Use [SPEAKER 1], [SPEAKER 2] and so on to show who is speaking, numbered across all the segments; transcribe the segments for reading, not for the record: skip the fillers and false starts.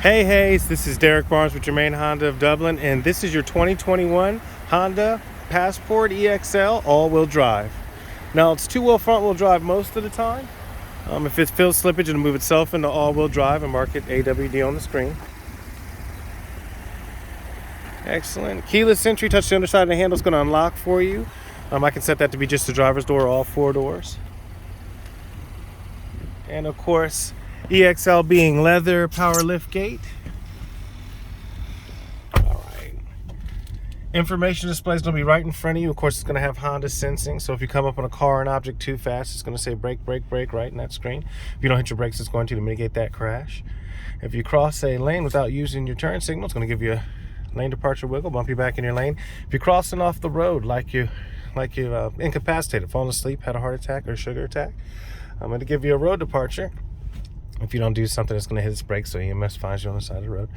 [SPEAKER 1] Hey, this is Derek Barnes with your main Honda of Dublin, and this is your 2021 Honda Passport EXL all-wheel drive. Now, it's two-wheel front-wheel drive most of the time. If it feels slippage, it'll move itself into all-wheel drive and mark it AWD on the screen. Excellent. Keyless entry, touch the underside of the handle, it's going to unlock for you. I can set that to be just the driver's door or all four doors. And of course, EXL being leather, power lift gate. All right. Information display is going to be right in front of you. Of course, it's going to have Honda sensing. So if you come up on a car or an object too fast, it's going to say brake, brake, brake right in that screen. If you don't hit your brakes, it's going to mitigate that crash. If you cross a lane without using your turn signal, it's going to give you a lane departure wiggle, bump you back in your lane. If you're crossing off the road like you incapacitated, fallen asleep, had a heart attack or a sugar attack, I'm going to give you a road departure. If you don't do something, it's going to hit its brakes, so EMS finds you on the side of the road.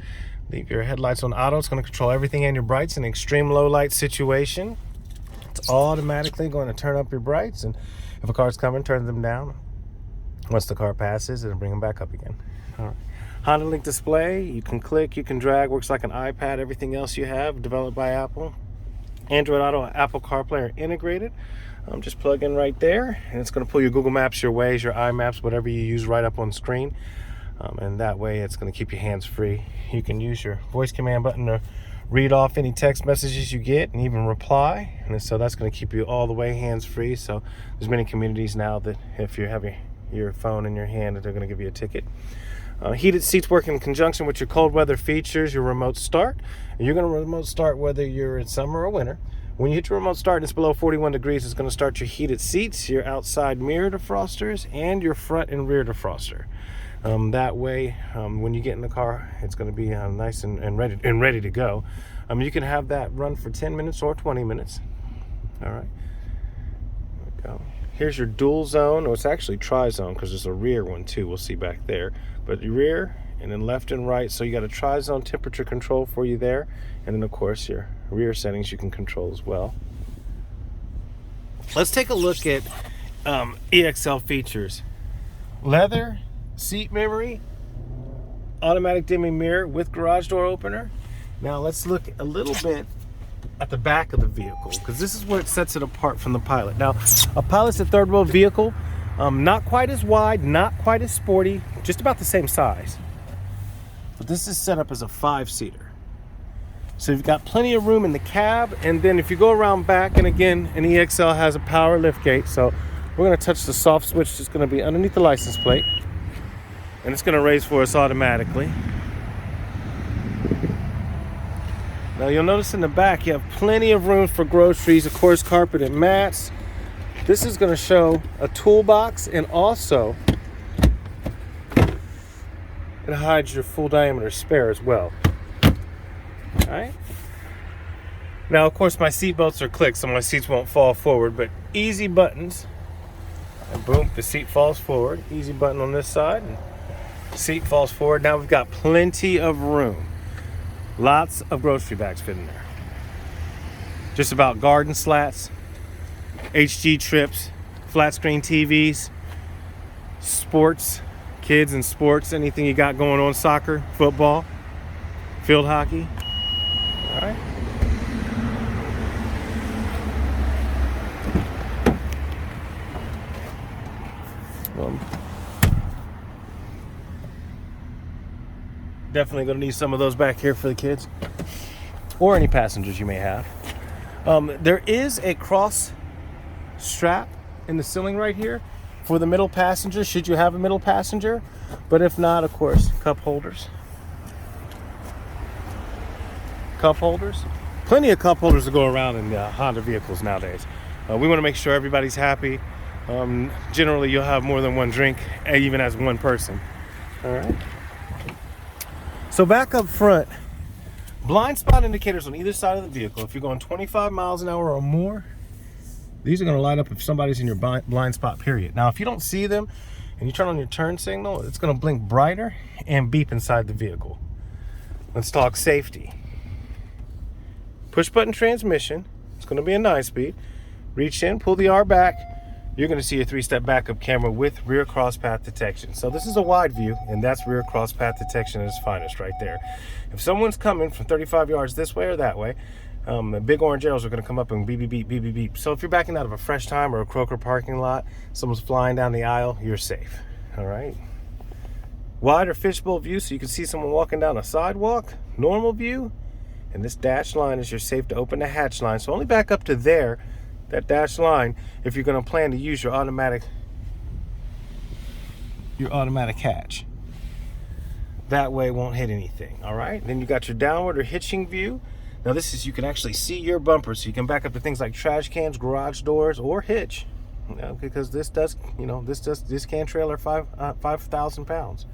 [SPEAKER 1] Leave your headlights on auto. It's going to control everything and your brights in an extreme low light situation. It's automatically going to turn up your brights, and if a car's coming, turn them down. Once the car passes, it'll bring them back up again. All right. Honda Link display. You can click, you can drag. Works like an iPad. Everything else you have, developed by Apple. Android Auto and Apple CarPlay are integrated. Just plug in right there, and it's going to pull your Google Maps, your Waze, your iMaps, whatever you use right up on screen. And that way it's going to keep your hands free. You can use your voice command button to read off any text messages you get and even reply. And so that's going to keep you all the way hands free. So there's many communities now that if you have your phone in your hand, they're going to give you a ticket. Heated seats work in conjunction with your cold weather features, your remote start. And you're going to remote start whether you're in summer or winter. When you hit your remote start and it's below 41 degrees, it's going to start your heated seats, your outside mirror defrosters, and your front and rear defroster. That way, when you get in the car, it's going to be nice and ready to go. You can have that run for 10 minutes or 20 minutes. All right. There we go. Here's your dual zone, or it's actually tri-zone because there's a rear one too. We'll see back there. But your rear and then left and right. So you got a tri-zone temperature control for you there. And then of course your rear settings you can control as well. Let's take a look at EXL features. Leather, seat memory, automatic dimming mirror with garage door opener. Now let's look a little bit at the back of the vehicle, because this is where it sets it apart from the Pilot. Now, a Pilot's a third row vehicle, not quite as wide, not quite as sporty, just about the same size. But this is set up as a 5-seater. So you've got plenty of room in the cab, and then if you go around back, and again, an EXL has a power lift gate, so we're going to touch the soft switch that's going to be underneath the license plate, and it's going to raise for us automatically. Now you'll notice in the back you have plenty of room for groceries, of course carpeted mats. This is going to show a toolbox, and also it hides your full diameter spare as well. Alright. Now of course my seat belts are clicked, so my seats won't fall forward, but easy buttons, and boom, the seat falls forward. Easy button on this side, and seat falls forward. Now we've got plenty of room. Lots of grocery bags fit in there. Just about garden slats, HG trips, flat screen TVs, sports, kids and sports, anything you got going on, soccer, football, field hockey. All right. Definitely going to need some of those back here for the kids or any passengers you may have. There is a cross strap in the ceiling right here for the middle passenger, should you have a middle passenger. But if not, of course, cup holders. Cup holders. Plenty of cup holders to go around in Honda vehicles nowadays. We want to make sure everybody's happy. Generally, you'll have more than one drink, even as one person. All right. So back up front, blind spot indicators on either side of the vehicle. If you're going 25 miles an hour or more, these are going to light up if somebody's in your blind spot, period. Now, if you don't see them and you turn on your turn signal, it's going to blink brighter and beep inside the vehicle. Let's talk safety. Push button transmission. It's going to be a 9-speed. Reach in, pull the R back, you're going to see a 3-step backup camera with rear cross path detection. So this is a wide view, and that's rear cross path detection at its finest right there. If someone's coming from 35 yards this way or that way, the big orange arrows are going to come up and beep, beep, beep, beep, beep, beep. So if you're backing out of a Fresh Time or a Kroger parking lot, someone's flying down the aisle, you're safe. All right. Wider fishbowl view so you can see someone walking down a sidewalk. Normal view. And this dash line is your safe to open the hatch line. So only back up to there, that dash line, if you're going to plan to use your automatic hatch. That way it won't hit anything. All right. Then you got your downward or hitching view. Now this is, you can actually see your bumper, so you can back up to things like trash cans, garage doors, or hitch. Because this can trailer 5,000 pounds.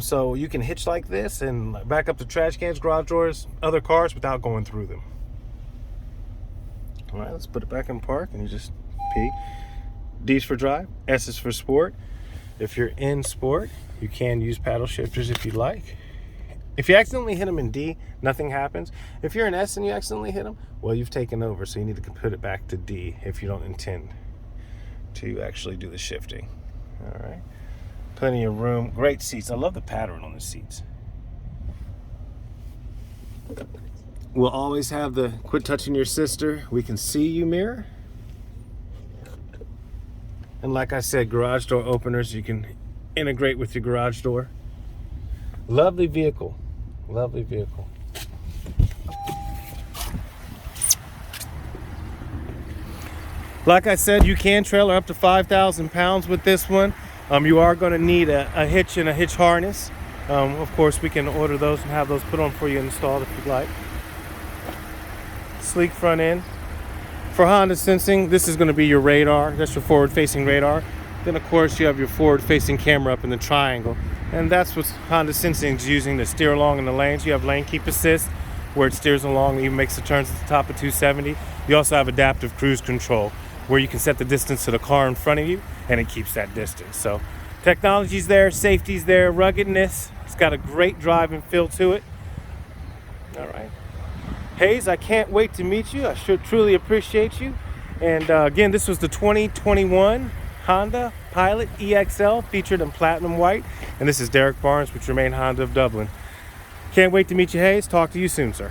[SPEAKER 1] So you can hitch like this and back up to trash cans, garage doors, other cars without going through them. All right, let's put it back in park, and you just P. D's for drive, S is for sport. If you're in sport, you can use paddle shifters if you like. If you accidentally hit them in D, nothing happens. If you're in S and you accidentally hit them, well, you've taken over, so you need to put it back to D if you don't intend to actually do the shifting. All right. Plenty of room. Great seats. I love the pattern on the seats. We'll always have the quit touching your sister, we can see you mirror. And like I said, garage door openers, you can integrate with your garage door. Lovely vehicle. Lovely vehicle. Like I said, you can trailer up to 5,000 pounds with this one. You are going to need a hitch and a hitch harness. Of course, we can order those and have those put on for you installed if you'd like. Sleek front end. For Honda Sensing, this is going to be your radar. That's your forward-facing radar. Then, of course, you have your forward-facing camera up in the triangle. And that's what Honda Sensing is using to steer along in the lanes. You have lane keep assist, where it steers along and even makes the turns at the top of 270. You also have adaptive cruise control, where you can set the distance to the car in front of you, and it keeps that distance. So technology's there, safety's there, ruggedness. It's got a great driving feel to it. All right. Hayes, I can't wait to meet you. I should truly appreciate you. And again, this was the 2021 Honda Pilot EXL featured in platinum white. And this is Derek Barnes with Germain Honda of Dublin. Can't wait to meet you, Hayes. Talk to you soon, sir.